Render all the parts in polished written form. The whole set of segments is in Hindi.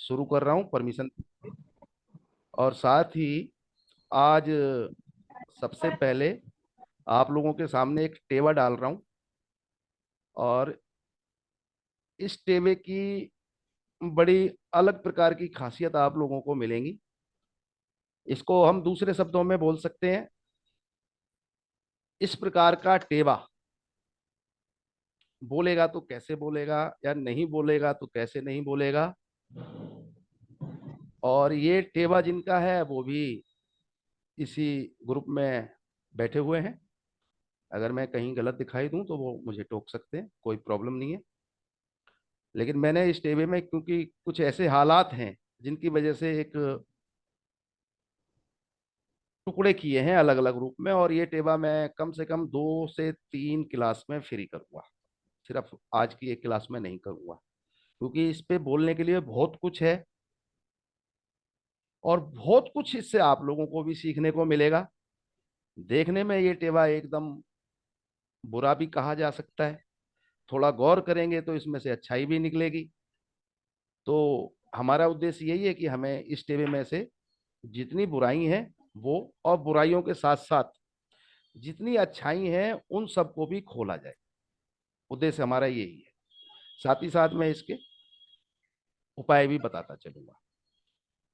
शुरू कर रहा हूँ परमिशन। और साथ ही आज सबसे पहले आप लोगों के सामने एक टेवा डाल रहा हूँ। और इस टेवे की बड़ी अलग प्रकार की खासियत आप लोगों को मिलेंगी। इसको हम दूसरे शब्दों में बोल सकते हैं, इस प्रकार का टेवा बोलेगा तो कैसे बोलेगा, या नहीं बोलेगा तो कैसे नहीं बोलेगा। और ये टेवा जिनका है वो भी इसी ग्रुप में बैठे हुए हैं। अगर मैं कहीं गलत दिखाई दूं तो वो मुझे टोक सकते हैं, कोई प्रॉब्लम नहीं है। लेकिन मैंने इस टेबे में क्योंकि कुछ ऐसे हालात हैं जिनकी वजह से एक टुकड़े किए हैं अलग अलग रूप में, और ये टेबा मैं कम से कम 2 से 3 क्लास में फ्री करूंगा। सिर्फ आज की एक क्लास में नहीं करूंगा, क्योंकि इस पे बोलने के लिए बहुत कुछ है। और बहुत कुछ इससे आप लोगों को भी सीखने को मिलेगा। देखने में ये टेबा एकदम बुरा भी कहा जा सकता है, थोड़ा गौर करेंगे तो इसमें से अच्छाई भी निकलेगी। तो हमारा उद्देश्य यही है कि हमें इस टेबे में से जितनी बुराई हैं वो, और बुराइयों के साथ साथ जितनी अच्छाई हैं उन सबको भी खोला जाए। उद्देश्य हमारा यही है। साथ ही साथ मैं इसके उपाय भी बताता चलूंगा।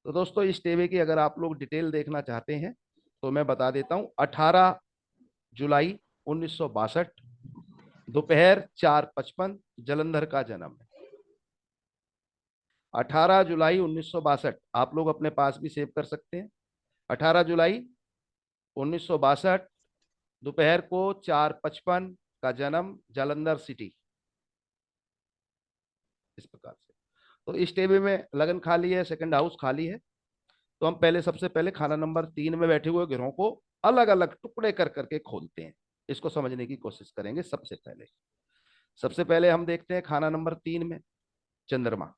तो दोस्तों, इस टेबे की अगर आप लोग डिटेल देखना चाहते हैं तो मैं बता देता हूं। 18 जुलाई 1962, दोपहर 4:55 जलंधर का जन्म है। 18 जुलाई 1962, आप लोग अपने पास भी सेव कर सकते हैं। 18 जुलाई 1962, दोपहर को 4:55 का जन्म, जालंधर सिटी। इस प्रकार से तो इस टेबल में लगन खाली है, सेकंड हाउस खाली है। तो हम पहले सबसे पहले खाना नंबर 3 में बैठे हुए ग्रहों को अलग अलग टुकड़े कर करके खोलते हैं। इसको समझने की कोशिश करेंगे। सबसे पहले हम देखते हैं खाना नंबर 3 में चंद्रमा।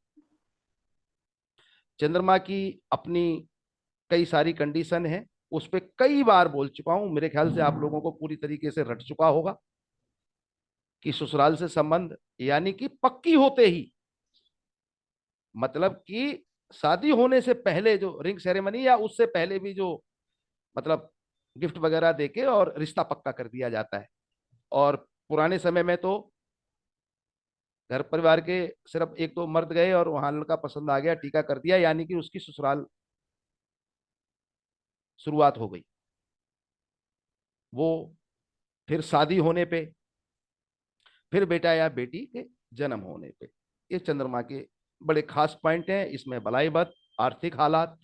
चंद्रमा की अपनी कई सारी कंडीशन है। उस पर कई बार बोल चुका हूं, मेरे ख्याल से आप लोगों को पूरी तरीके से रट चुका होगा कि ससुराल से संबंध यानी कि पक्की होते ही, मतलब कि शादी होने से पहले जो रिंग सेरेमनी या उससे पहले भी जो, मतलब गिफ्ट वगैरह देके और रिश्ता पक्का कर दिया जाता है। और पुराने समय में तो घर परिवार के सिर्फ एक दो मर्द गए और वहां लड़का पसंद आ गया, टीका कर दिया, यानी कि उसकी ससुराल शुरुआत हो गई। वो फिर शादी होने पे, फिर बेटा या बेटी के जन्म होने पे, ये चंद्रमा के बड़े खास पॉइंट हैं। इसमें भलाई बद, आर्थिक हालात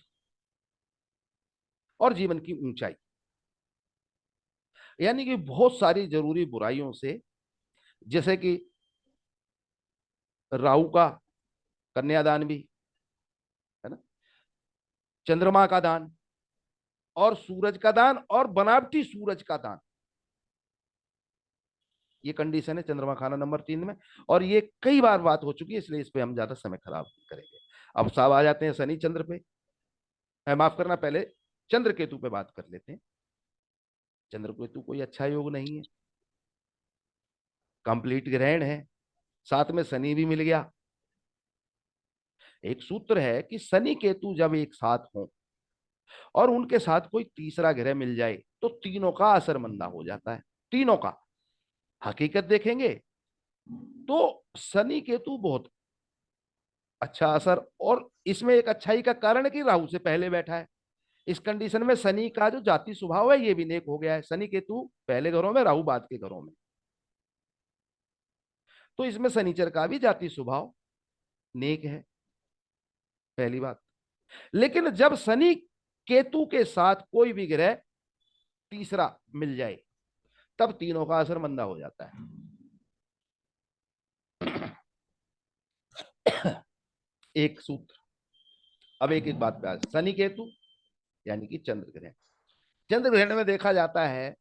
और जीवन की ऊंचाई, यानी कि बहुत सारी जरूरी बुराइयों से, जैसे कि राहु का कन्यादान भी है ना, चंद्रमा का दान, और सूरज का दान, और बनावटी सूरज का दान। ये कंडीशन है चंद्रमा खाना नंबर 3 में। और ये कई बार बात हो चुकी है, इसलिए इस पे हम ज्यादा समय खराब नहीं करेंगे। अब साहब आ जाते हैं शनि चंद्र पे। माफ करना, पहले चंद्र केतु पे बात कर लेते हैं। चंद्र केतु कोई अच्छा योग नहीं है, कंप्लीट ग्रहण है, साथ में शनि भी मिल गया। एक सूत्र है कि शनि केतु जब एक साथ हो और उनके साथ कोई तीसरा ग्रह मिल जाए तो तीनों का असर मंदा हो जाता है। तीनों का हकीकत देखेंगे तो शनि केतु बहुत अच्छा असर। और इसमें एक अच्छाई का कारण है कि राहु से पहले बैठा है। इस कंडीशन में शनि का जो जाति स्वभाव है ये भी नेक हो गया है। शनि केतु पहले घरों में, राहु बाद के घरों में, तो इसमें शनिचर का भी जाति स्वभाव नेक है, पहली बात। लेकिन जब शनि केतु के साथ कोई भी ग्रह तीसरा मिल जाए तब तीनों का असर मंदा हो जाता है। एक सूत्र। अब एक एक बात पे आज शनि केतु यानी कि चंद्र ग्रहण। चंद्र ग्रहण में देखा जाता है,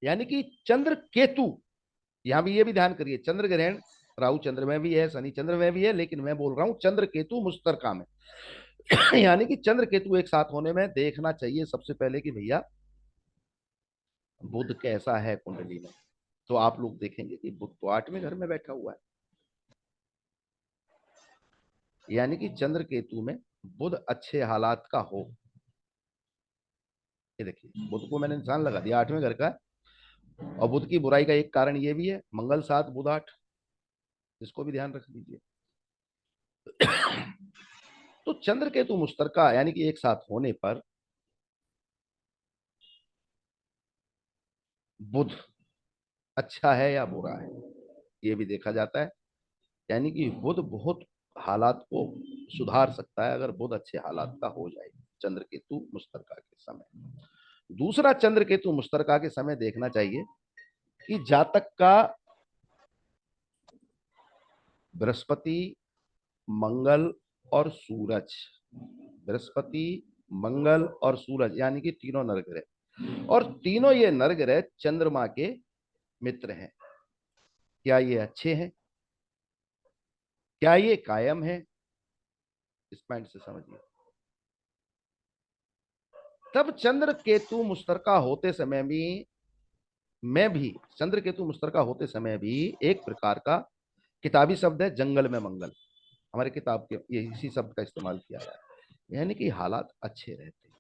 यानी कि चंद्र केतु, यहां भी ये भी ध्यान करिए, चंद्र ग्रहण राहु चंद्र में भी है, शनि चंद्र में भी है, लेकिन मैं बोल रहा हूं चंद्र केतु मुश्तरका में। यानी कि चंद्र केतु एक साथ होने में देखना चाहिए सबसे पहले कि भैया बुध कैसा है कुंडली में। तो आप लोग देखेंगे कि बुध तो 8वें घर में बैठा हुआ है। यानी कि चंद्र केतु में बुध अच्छे हालात का हो। ये देखिए, बुध को मैंने निशान लगा दिया, 8वें घर का है। और बुध की बुराई का एक कारण ये भी है, मंगल 7 बुध 8, इसको भी ध्यान रख लीजिए। तो चंद्र केतु मुश्तरका यानी कि एक साथ होने पर बुध अच्छा है या बुरा है, ये भी देखा जाता है। यानी कि बुध बहुत हालात को सुधार सकता है अगर बुध अच्छे हालात का हो जाए चंद्र केतु मुश्तरका के समय। दूसरा, चंद्र केतु मुश्तरका के समय देखना चाहिए कि जातक का बृहस्पति, मंगल और सूरज, बृहस्पति, मंगल और सूरज यानी कि तीनों नरग्रह, और तीनों ये नरग्रह चंद्रमा के मित्र हैं। क्या ये अच्छे हैं, क्या ये कायम है, इस पॉइंट से समझिए। तब चंद्र केतु मुश्तरका होते समय भी, मैं भी चंद्र केतु मुश्तरका होते समय भी एक प्रकार का किताबी शब्द है जंगल में मंगल, हमारे किताब के ये इसी शब्द का इस्तेमाल किया गया है, यानी कि हालात अच्छे रहते हैं।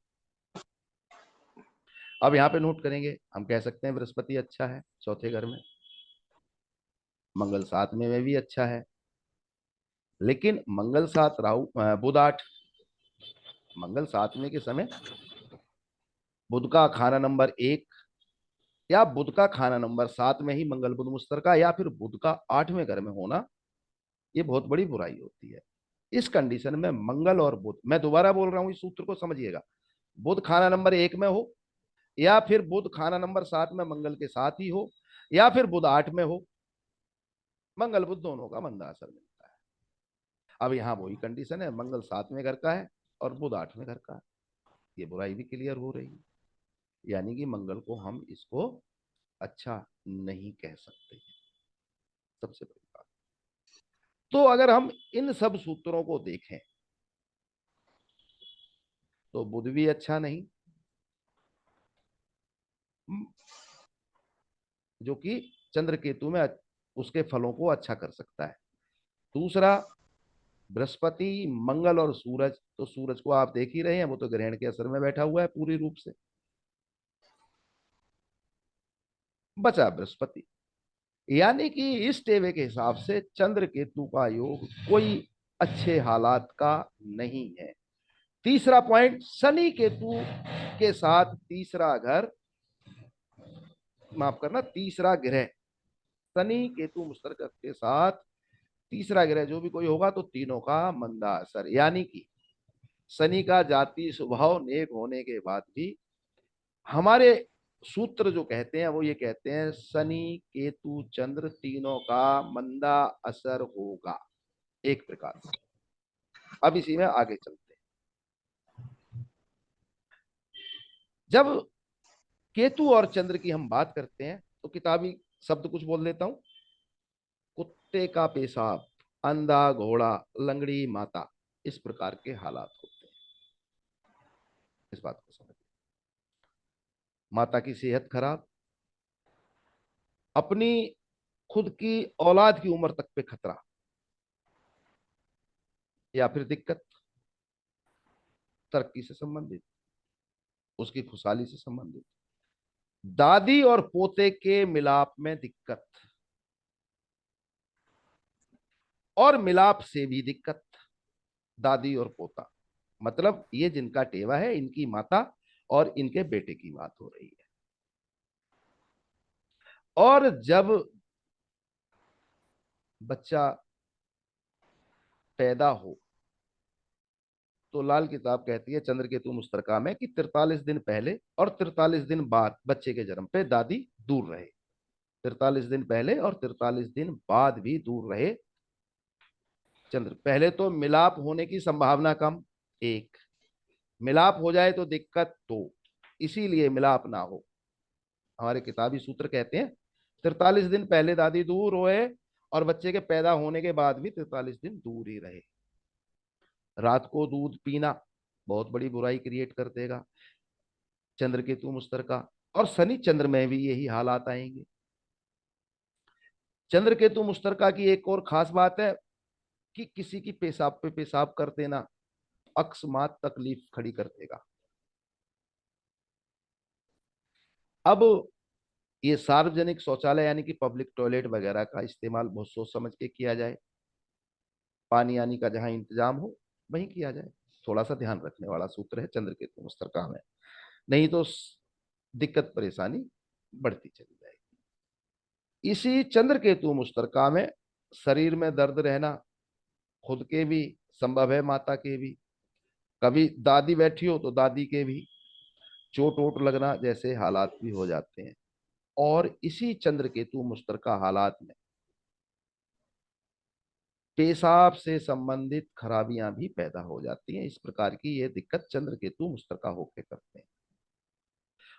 अब यहाँ पे नोट करेंगे, हम कह सकते हैं बृहस्पति अच्छा है चौथे घर में, मंगल 7वें में भी अच्छा है, लेकिन मंगल 7 राहु बुध 8, मंगल 7वें के समय बुध का खाना नंबर 1 या बुध का खाना नंबर 7 में ही मंगल बुध मुश्तरका या फिर बुध का 8वें घर में होना, ये बहुत बड़ी बुराई होती है। इस कंडीशन में मंगल और बुध, मैं दोबारा बोल रहा हूं, इस सूत्र को समझिएगा, बुध खाना नंबर 1 में हो या फिर बुध खाना नंबर 7 में मंगल के साथ ही हो या फिर बुध 8 में हो, मंगल बुध दोनों का मंदा असर मिलता है। अब यहाँ वही कंडीशन है, मंगल 7वें घर का है और बुध 8वें घर का है, ये बुराई भी क्लियर हो रही है। यानी कि मंगल को हम इसको अच्छा नहीं कह सकते, सबसे बड़ी बात। तो अगर हम इन सब सूत्रों को देखें तो बुध भी अच्छा नहीं, जो कि चंद्र केतु में उसके फलों को अच्छा कर सकता है। दूसरा, बृहस्पति, मंगल और सूरज, तो सूरज को आप देख ही रहे हैं, वो तो ग्रहण के असर में बैठा हुआ है पूरी रूप से। बचा बृहस्पति, यानी कि इस टेबल के हिसाब से चंद्र केतु का योग कोई अच्छे हालात का नहीं है। तीसरा पॉइंट, शनि केतु के साथ तीसरा घर, माफ करना तीसरा ग्रह, शनि केतु मुश्तरक के साथ तीसरा ग्रह जो भी कोई होगा तो तीनों का मंदा असर, यानी कि शनि का जाति स्वभाव नेक होने के बाद भी हमारे सूत्र जो कहते हैं वो ये कहते हैं शनि केतु चंद्र तीनों का मंदा असर होगा एक प्रकार से। अब इसी में आगे चलते हैं। जब केतु और चंद्र की हम बात करते हैं तो किताबी शब्द कुछ बोल देता हूं, कुत्ते का पेशाब, अंधा घोड़ा, लंगड़ी माता, इस प्रकार के हालात होते हैं। इस बात को समझिए, माता की सेहत खराब, अपनी खुद की औलाद की उम्र तक पे खतरा या फिर दिक्कत, तरक्की से संबंधित, उसकी खुशहाली से संबंधित, दादी और पोते के मिलाप में दिक्कत और मिलाप से भी दिक्कत, दादी और पोता मतलब ये जिनका टेवा है इनकी माता और इनके बेटे की बात हो रही है। और जब बच्चा पैदा हो तो लाल किताब कहती है चंद्र केतु मुश्तरका में कि 43 दिन पहले और 43 दिन बाद बच्चे के जन्म पे दादी दूर रहे, 43 दिन पहले और 43 दिन बाद भी दूर रहे चंद्र। पहले तो मिलाप होने की संभावना कम, एक, मिलाप हो जाए तो दिक्कत दो, इसीलिए मिलाप ना हो। हमारे किताबी सूत्र कहते हैं 43 दिन पहले दादी दूर होए और बच्चे के पैदा होने के बाद भी 43 दिन दूर ही रहे। रात को दूध पीना बहुत बड़ी बुराई क्रिएट कर देगा चंद्र केतु मुश्तरका, और शनि चंद्र में भी यही हालात आएंगे। चंद्र केतु मुश्तरका की एक और खास बात है, कि किसी की पेशाब पे पेशाब कर देना अकस्मात तकलीफ खड़ी कर देगा। अब ये सार्वजनिक शौचालय यानी कि पब्लिक टॉयलेट वगैरह का इस्तेमाल बहुत सोच समझ के किया जाए। पानी आने का जहां इंतजाम हो वहीं किया जाए। थोड़ा सा ध्यान रखने वाला सूत्र है चंद्रकेतु मुस्तरका में। नहीं तो दिक्कत परेशानी बढ़ती चली जाएगी। इसी चंद्रकेतु मुस्तरका में शरीर में दर्द रहना खुद के भी संभव है, माता के भी, कभी दादी बैठी हो तो दादी के भी चोट वोट लगना जैसे हालात भी हो जाते हैं। और इसी चंद्रकेतु मुश्तरका हालात में पेशाब से संबंधित खराबियां भी पैदा हो जाती हैं। इस प्रकार की ये दिक्कत चंद्रकेतु मुश्तरका होके करते हैं।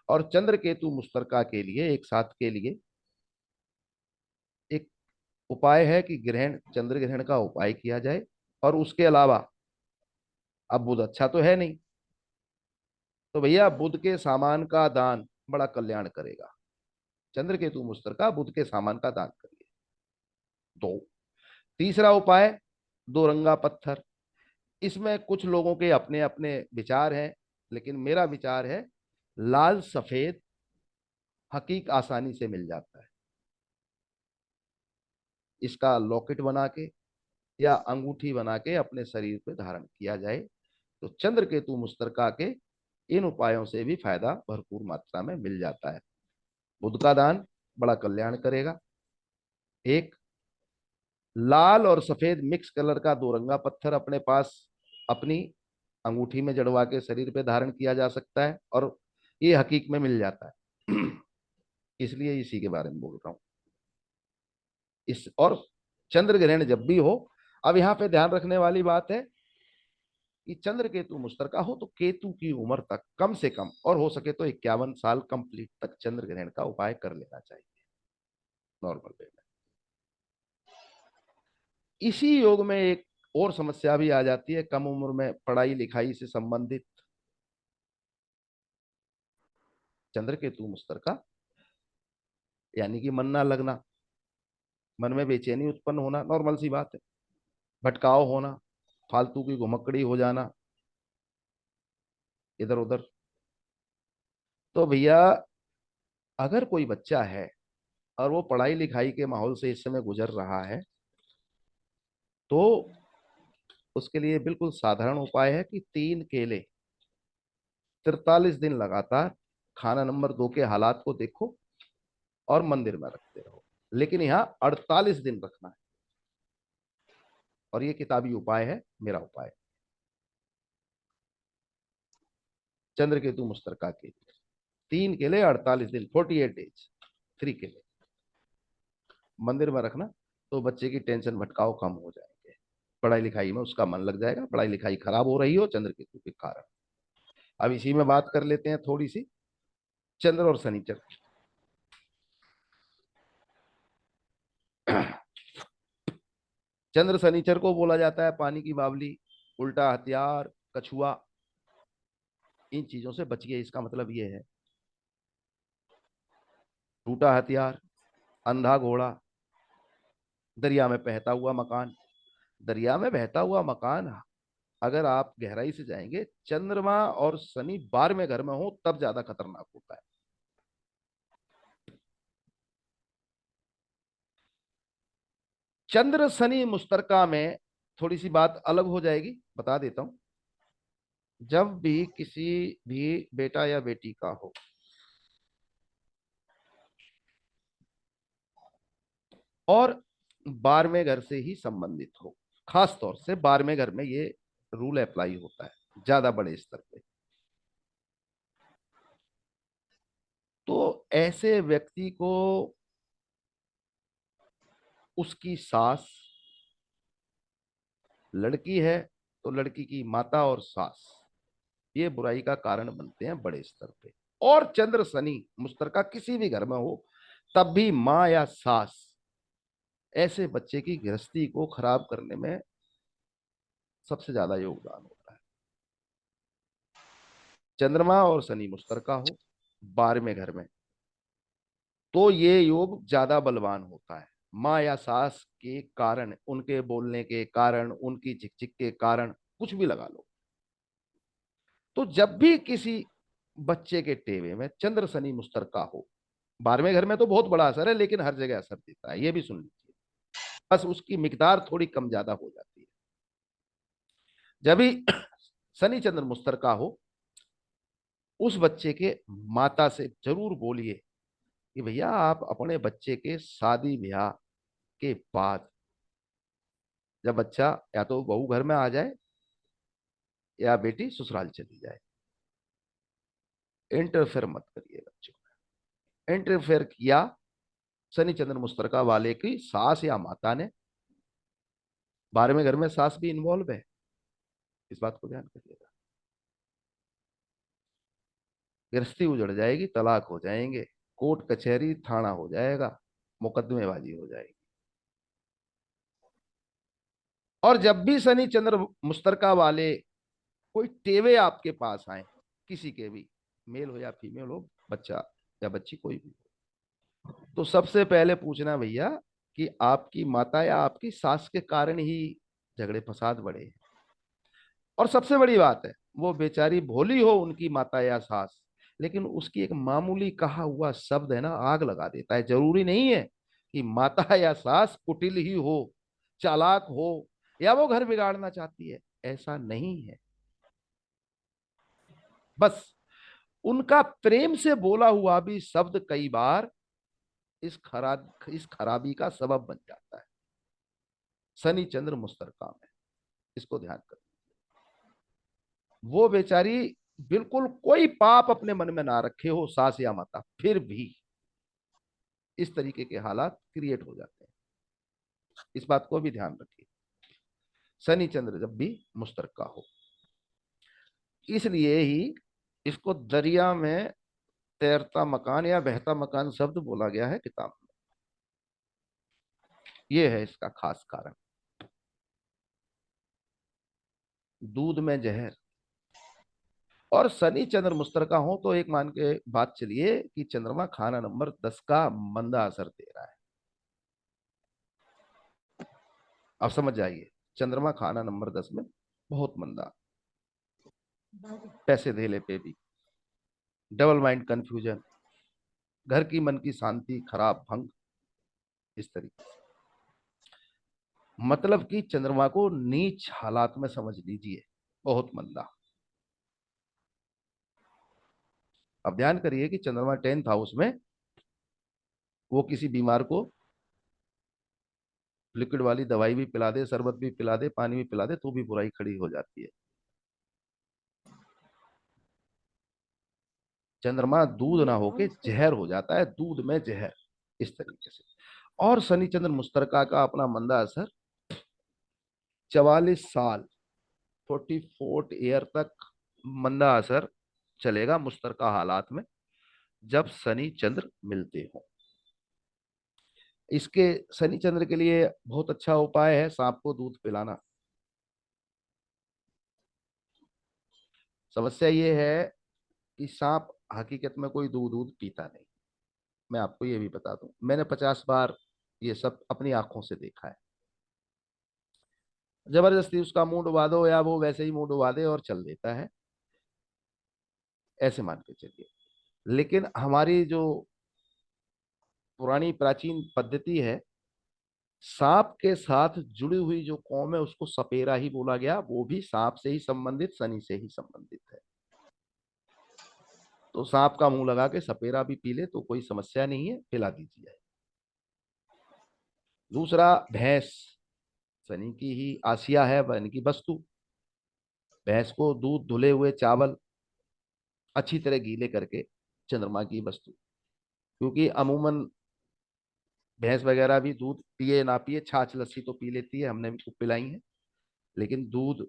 और चंद्रकेतु मुश्तरका के लिए एक साथ के लिए एक उपाय है कि ग्रहण, चंद्र ग्रहण का उपाय किया जाए। और उसके अलावा अब बुध अच्छा तो है नहीं, तो भैया बुध के सामान का दान बड़ा कल्याण करेगा। चंद्रकेतु मुश्तरका बुध के सामान का दान करिए। दो, तीसरा उपाय, दो रंगा पत्थर। इसमें कुछ लोगों के अपने अपने विचार हैं, लेकिन मेरा विचार है लाल सफेद हकीक आसानी से मिल जाता है। इसका लॉकेट बना के या अंगूठी बना के अपने शरीर पे धारण किया जाए तो चंद्रकेतु मुस्तरका के इन उपायों से भी फायदा भरपूर मात्रा में मिल जाता है। बुध का दान बड़ा कल्याण करेगा। एक, लाल और सफेद मिक्स कलर का दो रंगा पत्थर अपने पास अपनी अंगूठी में जड़वा के शरीर पे धारण किया जा सकता है और ये हकीक में मिल जाता है। इसलिए इसी के बारे में बोल रहा हूं। इस और चंद्र ग्रहण जब भी हो, अब यहां पे ध्यान रखने वाली बात है कि चंद्र केतु मुश्तरका हो तो केतु की उम्र तक कम से कम और हो सके तो 51 साल कंप्लीट तक चंद्र ग्रहण का उपाय कर लेना चाहिए नॉर्मल वे में। इसी योग में एक और समस्या भी आ जाती है कम उम्र में पढ़ाई लिखाई से संबंधित। चंद्र केतु मुश्तरका यानी कि मन ना लगना, मन में बेचैनी उत्पन्न होना, नॉर्मल सी बात है। भटकाव होना, फालतू की घुमक्कड़ी हो जाना इधर उधर। तो भैया अगर कोई बच्चा है और वो पढ़ाई लिखाई के माहौल से इस समय गुजर रहा है तो उसके लिए बिल्कुल साधारण उपाय है कि 3 केले 43 दिन लगातार खाना नंबर 2 के हालात को देखो और मंदिर में रखते रहो, लेकिन यहाँ 48 दिन रखना है। और ये किताबी उपाय है, मेरा उपाय। चंद्र केतु मुस्तरका के 3 केले 48 दिन, 48 डेज, 3 केले मंदिर में रखना तो बच्चे की टेंशन भटकाव कम हो जाएंगे। पढ़ाई लिखाई में उसका मन लग जाएगा। पढ़ाई लिखाई खराब हो रही हो चंद्र केतु के कारण। अब इसी में बात कर लेते हैं थोड़ी सी चंद्र और शनिचर। चंद्र शनिचर को बोला जाता है पानी की बावली, उल्टा हथियार, कछुआ। इन चीजों से बचिए, इसका मतलब ये है। टूटा हथियार, अंधा घोड़ा, दरिया में बहता हुआ मकान। दरिया में बहता हुआ मकान, अगर आप गहराई से जाएंगे, चंद्रमा और शनि 12वें घर में हो तब ज्यादा खतरनाक होता है। चंद्र शनि मुश्तरका में थोड़ी सी बात अलग हो जाएगी, बता देता हूं। जब भी किसी भी बेटा या बेटी का हो और 12वें घर से ही संबंधित हो, खास तौर से 12वें घर में ये रूल अप्लाई होता है ज्यादा बड़े स्तर पे, तो ऐसे व्यक्ति को उसकी सास, लड़की है तो लड़की की माता और सास, ये बुराई का कारण बनते हैं बड़े स्तर पे। और चंद्र शनि मुश्तरका किसी भी घर में हो तब भी माँ या सास ऐसे बच्चे की गृहस्थी को खराब करने में सबसे ज्यादा योगदान होता है। चंद्रमा और शनि मुश्तरका हो 12वें घर में तो ये योग ज्यादा बलवान होता है। माँ या सास के कारण, उनके बोलने के कारण, उनकी झिकझिक के कारण, कुछ भी लगा लो। तो जब भी किसी बच्चे के टेवे में चंद्र शनि मुस्तरका हो, 12वें घर में तो बहुत बड़ा असर है, लेकिन हर जगह असर देता है, ये भी सुन लीजिए। बस उसकी मिकदार थोड़ी कम ज्यादा हो जाती है। जब भी शनि चंद्र मुस्तरका हो, उस बच्चे के माता से जरूर बोलिए कि भैया आप अपने बच्चे के शादी ब्याह के बाद, जब बच्चा या तो बहू घर में आ जाए या बेटी ससुराल चली जाए, इंटरफेयर मत करिए बच्चों में। इंटरफेयर किया शनि चंद्र मुस्तरका वाले की सास या माता ने, 12वें घर में सास भी इन्वॉल्व है, इस बात को ध्यान करिएगा। गृहस्थी उजड़ जाएगी, तलाक हो जाएंगे, कोर्ट कचहरी थाना हो जाएगा, मुकदमेबाजी हो जाएगी। और जब भी शनि चंद्र मुस्तरका वाले कोई टेवे आपके पास आए, किसी के भी, मेल हो या फीमेल हो, बच्चा या बच्ची कोई भी, तो सबसे पहले पूछना भैया कि आपकी माता या आपकी सास के कारण ही झगड़े फसाद बढ़े। और सबसे बड़ी बात है, वो बेचारी भोली हो उनकी माता या सास, लेकिन उसकी एक मामूली कहा हुआ शब्द है ना, आग लगा देता है। जरूरी नहीं है कि माता या सास कुटिल ही हो, चालाक हो, या वो घर बिगाड़ना चाहती है, ऐसा नहीं है। बस उनका प्रेम से बोला हुआ भी शब्द कई बार इस खराबी का सबब बन जाता है। शनि चंद्र मुस्तरका में, इसको ध्यान कर। वो बेचारी बिल्कुल कोई पाप अपने मन में ना रखे हो, सास या माता, फिर भी इस तरीके के हालात क्रिएट हो जाते हैं। इस बात को भी ध्यान रखिए, शनि चंद्र जब भी मुस्तरका हो। इसलिए ही इसको दरिया में तैरता मकान या बहता मकान शब्द बोला गया है किताब में। यह है इसका खास कारण। दूध में जहर। और शनि चंद्र मुस्तरका हो तो एक मान के बात चलिए कि चंद्रमा खाना नंबर 10 का मंदा असर दे रहा है। अब समझ जाइए, चंद्रमा खाना नंबर 10 में बहुत मंदा, पैसे धेले पे भी, डबल माइंड कंफ्यूजन, घर की मन की शांति खराब भंग, इस तरीके से। मतलब कि चंद्रमा को नीच हालात में समझ लीजिए, बहुत मंदा। अब ध्यान करिए कि चंद्रमा 10th हाउस में, वो किसी बीमार को लिक्विड वाली दवाई भी पिला दे, शरबत भी पिला दे, पानी भी पिला दे, तो भी बुराई खड़ी हो जाती है। चंद्रमा दूध ना होके जहर हो जाता है, दूध में जहर, इस तरीके से। और शनि चंद्र मुस्तरका का अपना मंदा असर 44 साल, 44 ईयर तक मंदा असर चलेगा मुस्तरका हालात में, जब शनि चंद्र मिलते हो। इसके शनि चंद्र के लिए बहुत अच्छा उपाय है सांप को दूध पिलाना। समस्या ये है कि सांप हकीकत में कोई दूध दूध पीता नहीं। मैं आपको ये भी बता दूं, मैंने 50 बार ये सब अपनी आंखों से देखा है। जबरदस्ती उसका मुंह डुबा दो या वो वैसे ही मुंह डुबा दे और चल देता है, ऐसे मान के चलिए। लेकिन हमारी जो पुरानी प्राचीन पद्धति है, सांप के साथ जुड़ी हुई जो कौम है उसको सपेरा ही बोला गया, वो भी सांप से ही संबंधित, शनि से ही संबंधित है। तो सांप का मुंह लगा के सपेरा भी पी ले तो कोई समस्या नहीं है, पिला दीजिए। दूसरा, भैंस शनि की ही आसिया है, शनि की वस्तु। भैंस को दूध, धुले हुए चावल अच्छी तरह गीले करके, चंद्रमा की वस्तु, क्योंकि अमूमन भैंस वगैरह भी दूध पिए ना पिए, छाछ लस्सी तो पी लेती है, हमने भी खूब पिलाई है, लेकिन दूध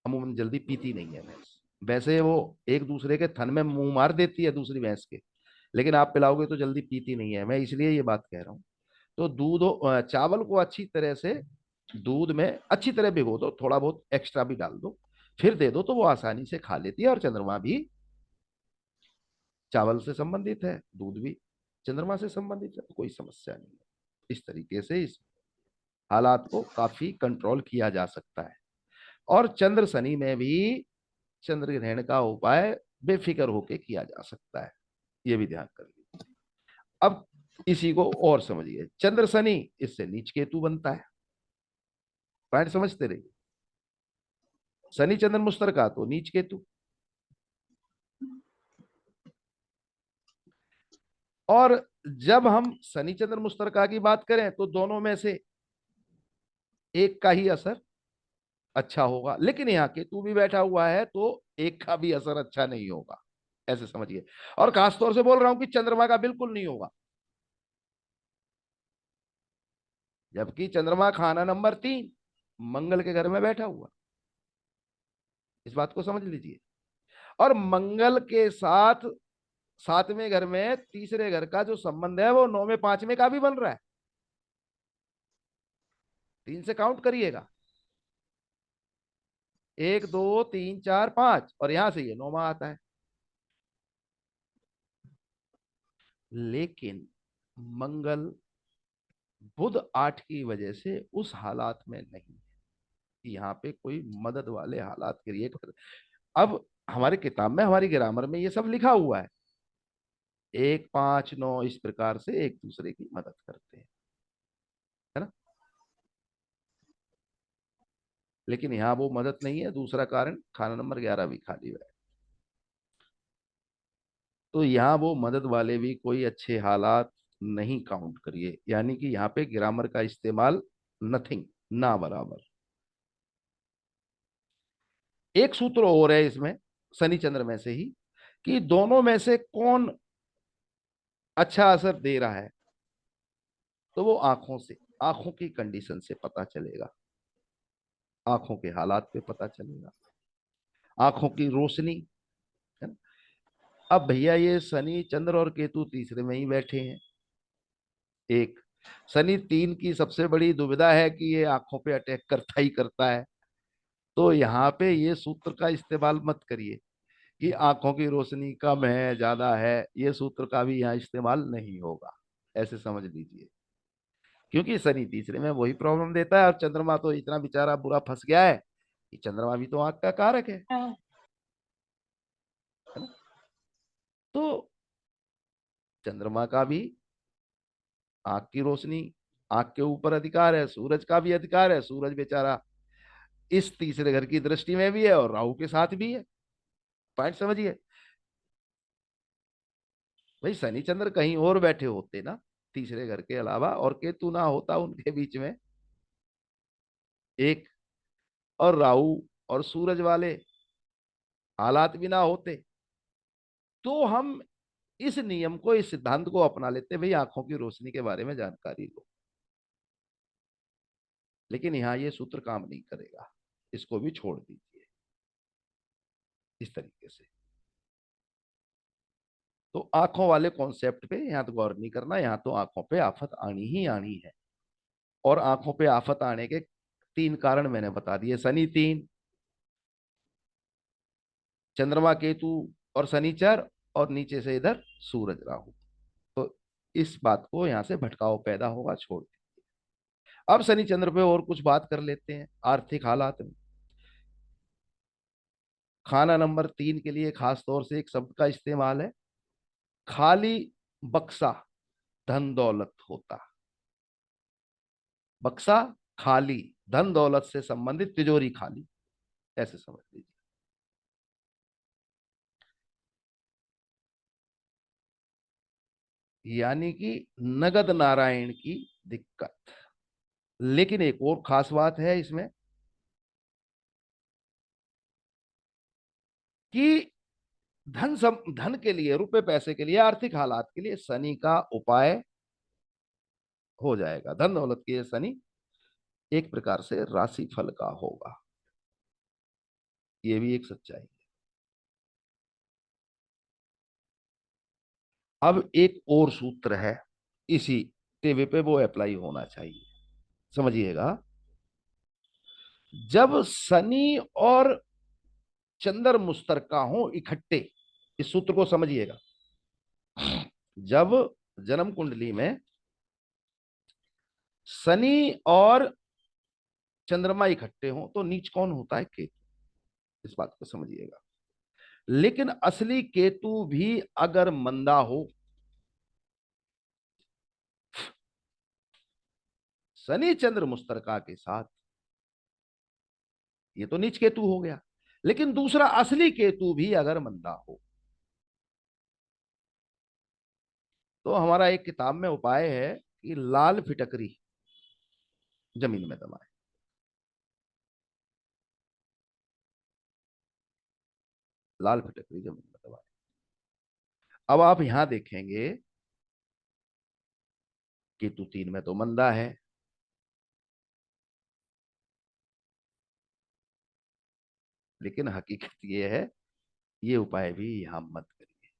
अमूमन जल्दी पीती नहीं है भैंस। वैसे वो एक दूसरे के थन में मुंह मार देती है दूसरी भैंस के, लेकिन आप पिलाओगे तो जल्दी पीती नहीं है, मैं इसलिए ये बात कह रहा हूँ। तो चावल को अच्छी तरह से दूध में अच्छी तरह भिगो दो, थोड़ा बहुत एक्स्ट्रा भी डाल दो, फिर दे दो, तो वो आसानी से खा लेती है। और चंद्रमा भी चावल से संबंधित है, दूध भी चंद्रमा से संबंधित है, तो कोई समस्या नहीं है। इस तरीके से इस हालात को काफी कंट्रोल किया जा सकता है। और चंद्र शनि में भी चंद्र ग्रहण का उपाय बेफिक्र होके किया जा सकता है, ये भी ध्यान कर लीजिए। अब इसी को और समझिए, चंद्र शनि, इससे नीच केतु बनता है। पॉइंट समझते रहिए, शनि चंद्र मुश्तरका तो नीच केतु। और जब हम शनि चंद्र मुश्तरका की बात करें तो दोनों में से एक का ही असर अच्छा होगा, लेकिन यहाँ केतु भी बैठा हुआ है तो एक का भी असर अच्छा नहीं होगा, ऐसे समझिए। और खासतौर से बोल रहा हूं कि चंद्रमा का बिल्कुल नहीं होगा, जबकि चंद्रमा खाना नंबर 3 मंगल के घर में बैठा हुआ। इस बात को समझ लीजिए। और मंगल के साथ 7वें घर में तीसरे घर का जो संबंध है वो 9वें 5वें का भी बन रहा है। 3 से काउंट करिएगा, 1 2 3 4 5, और यहां से ये 9वां आता है। लेकिन मंगल बुध 8 की वजह से उस हालात में नहीं है कि यहाँ पे कोई मदद वाले हालात क्रिएट कर। अब हमारे किताब में, हमारी ग्रामर में ये सब लिखा हुआ है, 1 5 9 इस प्रकार से एक दूसरे की मदद करते हैं, है ना। लेकिन यहाँ वो मदद नहीं है। दूसरा कारण, खाना नंबर 11 भी खाली है, तो यहाँ वो मदद वाले भी कोई अच्छे हालात नहीं काउंट करिए, यानी कि यहाँ पे ग्रामर का इस्तेमाल नथिंग, ना बराबर। एक सूत्र और है इसमें शनि चंद्र में से ही, कि दोनों में से कौन अच्छा असर दे रहा है, तो वो आंखों से, आंखों की कंडीशन से पता चलेगा, आंखों के हालात पे पता चलेगा, आंखों की रोशनी, है ना। अब भैया ये शनि चंद्र और केतु तीसरे में ही बैठे हैं। एक शनि 3 की सबसे बड़ी दुविधा है कि ये आंखों पे अटैक करता ही करता है, तो यहाँ पे ये सूत्र का इस्तेमाल मत करिए कि आंखों की रोशनी कम है ज्यादा है, ये सूत्र का भी यहाँ इस्तेमाल नहीं होगा, ऐसे समझ लीजिए। क्योंकि शनि तीसरे में वही प्रॉब्लम देता है, और चंद्रमा तो इतना बेचारा बुरा फंस गया है कि चंद्रमा भी तो आंख का कारक है ना। तो चंद्रमा का भी आंख की रोशनी, आंख के ऊपर अधिकार है, सूरज का भी अधिकार है, सूरज बेचारा इस तीसरे घर की दृष्टि में भी है और राहु के साथ भी है। पॉइंट समझिए। भाई शनि चंद्र कहीं और बैठे होते ना तीसरे घर के अलावा, और केतु ना होता उनके बीच में एक, और राहु और सूरज वाले हालात भी ना होते, तो हम इस नियम को, इस सिद्धांत को अपना लेते, भाई आंखों की रोशनी के बारे में जानकारी लो। लेकिन यहाँ ये सूत्र काम नहीं करेगा, इसको भी छोड़ दीजिए इस तरीके से। तो आंखों वाले कॉन्सेप्ट पे यहाँ तो गौर नहीं करना, यहाँ तो आंखों पे आफत आनी ही आनी है। और आंखों पे आफत आने के 3 कारण मैंने बता दिए, शनि 3, चंद्रमा केतु और शनिचर, और नीचे से इधर सूरज राहु। तो इस बात को, यहां से भटकाव पैदा होगा, छोड़ दीजिए। अब शनि चंद्र पे और कुछ बात कर लेते हैं आर्थिक हालात में। खाना नंबर 3 के लिए खास तौर से एक शब्द का इस्तेमाल है, खाली बक्सा धन दौलत होता। बक्सा खाली, धन दौलत से संबंधित तिजोरी खाली, ऐसे समझ लीजिए। यानी कि नगद नारायण की दिक्कत। लेकिन एक और खास बात है इसमें, कि धन के लिए, रुपए पैसे के लिए, आर्थिक हालात के लिए शनि का उपाय हो जाएगा। धन दौलत के लिए शनि एक प्रकार से राशि फल का होगा, ये भी एक सच्चाई है। अब एक और सूत्र है इसी टेबल पे, वो अप्लाई होना चाहिए, समझिएगा। जब शनि और चंद्र मुश्तरका हो इकट्ठे, इस सूत्र को समझिएगा। जब जन्म कुंडली में शनि और चंद्रमा इकट्ठे हों तो नीच कौन होता है? केतु। इस बात को समझिएगा। लेकिन असली केतु भी अगर मंदा हो, शनि चंद्र मुस्तरका के साथ, ये तो नीच केतु हो गया। लेकिन दूसरा असली केतु भी अगर मंदा हो, तो हमारा एक किताब में उपाय है कि लाल फिटकरी जमीन में दबाएं। लाल फिटकरी जमीन में दबाएं। अब आप यहां देखेंगे, केतु 3 में तो मंदा है, लेकिन हकीकत ये है, ये उपाय भी यहां मत करिए।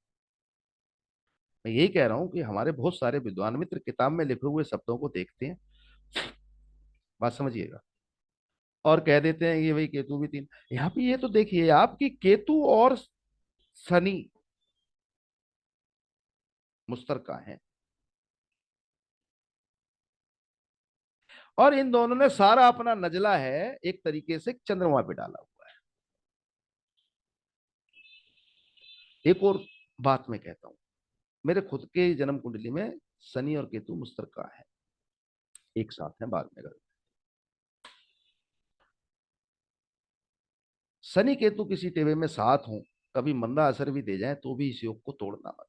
मैं यही कह रहा हूं कि हमारे बहुत सारे विद्वान मित्र किताब में लिखे हुए शब्दों को देखते हैं, बात समझिएगा, और कह देते हैं कि भाई केतु भी 3। यहाँ पे ये तो देखिए आपकी केतु और शनि मुश्तरका है, और इन दोनों ने सारा अपना नजला है एक तरीके से चंद्रमा पे डाला हुआ है। एक और बात मैं कहता हूं, मेरे खुद के जन्म कुंडली में शनि और केतु मुश्तरका है, एक साथ है बाद में। शनि केतु किसी टेबे में साथ हो, कभी मंदा असर भी दे जाए, तो भी इस योग को तोड़ना मत।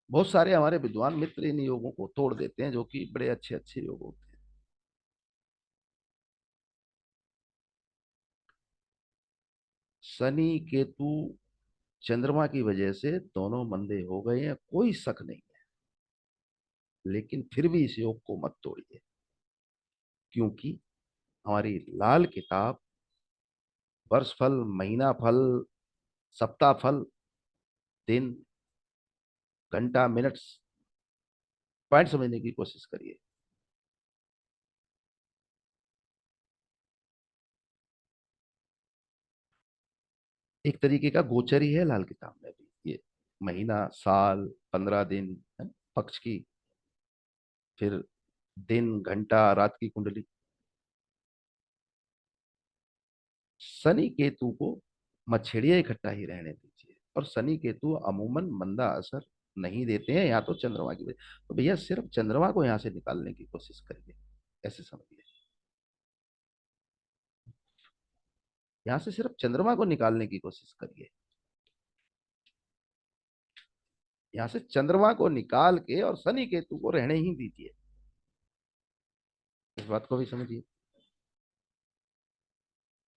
बहुत सारे हमारे विद्वान मित्र इन योगों को तोड़ देते हैं, जो कि बड़े अच्छे अच्छे योग होते हैं। शनि केतु चंद्रमा की वजह से दोनों मंदे हो गए हैं, कोई शक नहीं है। लेकिन फिर भी इस योग को मत तोड़िए, क्योंकि हमारी लाल किताब वर्ष फल, महीना फल, सप्ताह फल, दिन, घंटा, मिनट्स, पॉइंट समझने की कोशिश करिए। एक तरीके का गोचर ही है लाल किताब में भी ये, महीना, साल, 15 दिन, है, पक्ष की, फिर दिन, घंटा, रात की कुंडली। शनि केतु को मछेड़िया इकट्ठा ही रहने दीजिए, और शनि केतु अमूमन मंदा असर नहीं देते हैं, या तो चंद्रमा की वजह। तो भैया सिर्फ चंद्रमा को यहां से निकालने की कोशिश करिए, ऐसे समझिए। यहां से सिर्फ चंद्रमा को निकालने की कोशिश करिए, यहां से चंद्रमा को निकाल के और शनि केतु को रहने ही दीजिए। इस बात को भी समझिए।